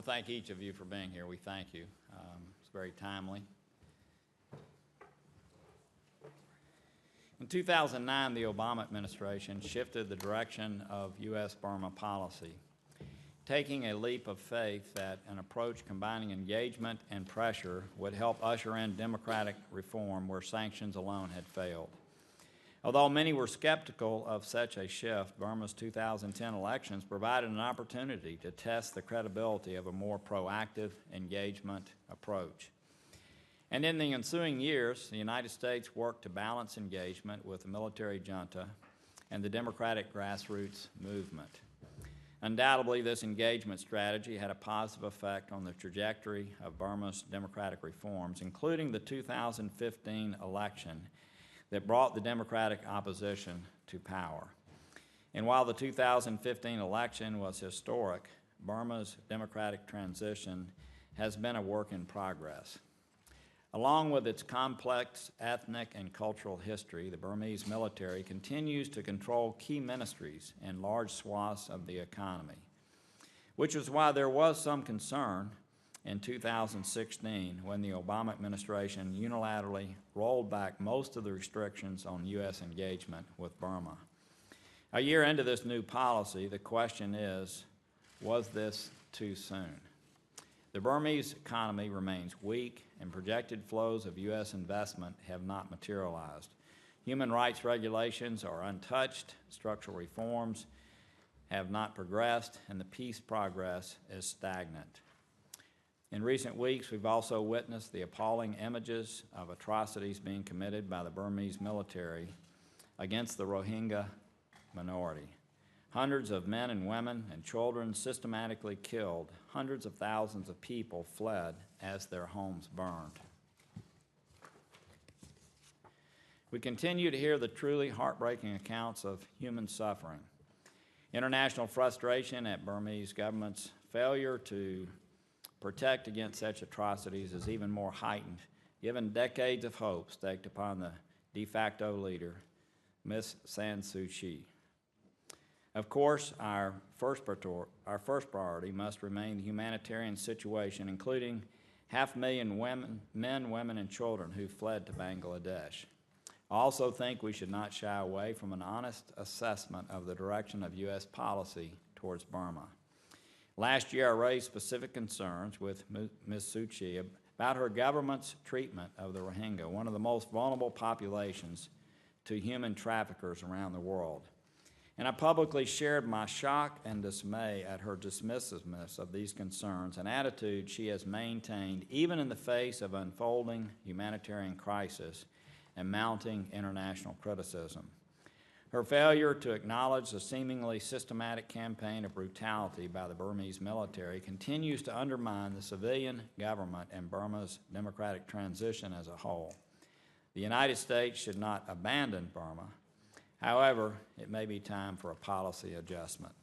want to thank each of you for being here. We thank you. It's very timely. In 2009, the Obama administration shifted the direction of U.S. Burma policy, taking a leap of faith that an approach combining engagement and pressure would help usher in democratic reform where sanctions alone had failed. Although many were skeptical of such a shift, Burma's 2010 elections provided an opportunity to test the credibility of a more proactive engagement approach. And in the ensuing years, the United States worked to balance engagement with the military junta and the democratic grassroots movement. Undoubtedly, this engagement strategy had a positive effect on the trajectory of Burma's democratic reforms, including the 2015 election that brought the democratic opposition to power. And while the 2015 election was historic, Burma's democratic transition has been a work in progress. Along with its complex ethnic and cultural history, the Burmese military continues to control key ministries and large swaths of the economy, which is why there was some concern in 2016 when the Obama administration unilaterally rolled back most of the restrictions on U.S. engagement with Burma. A year into this new policy, the question is, was this too soon? The Burmese economy remains weak, and projected flows of U.S. investment have not materialized. Human rights regulations are untouched, structural reforms have not progressed, and the peace progress is stagnant. In recent weeks, we've also witnessed the appalling images of atrocities being committed by the Burmese military against the Rohingya minority. Hundreds of men and women and children systematically killed. Hundreds of thousands of people fled as their homes burned. We continue to hear the truly heartbreaking accounts of human suffering. International frustration at Burmese government's failure to protect against such atrocities is even more heightened, given decades of hope staked upon the de facto leader, Ms. Aung San Suu Kyi. Of course, our first priority must remain the humanitarian situation, including 500,000 men, women, and children who fled to Bangladesh. I also think we should not shy away from an honest assessment of the direction of U.S. policy towards Burma. Last year, I raised specific concerns with Ms. Suu Kyi about her government's treatment of the Rohingya, one of the most vulnerable populations to human traffickers around the world. And I publicly shared my shock and dismay at her dismissiveness of these concerns, an attitude she has maintained even in the face of unfolding humanitarian crisis and mounting international criticism. Her failure to acknowledge the seemingly systematic campaign of brutality by the Burmese military continues to undermine the civilian government and Burma's democratic transition as a whole. The United States should not abandon Burma. However, it may be time for a policy adjustment.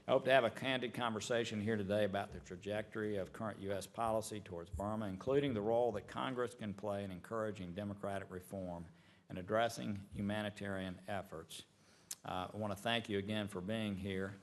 I hope to have a candid conversation here today about the trajectory of current U.S. policy towards Burma, including the role that Congress can play in encouraging democratic reform and addressing humanitarian efforts. I want to thank you again for being here.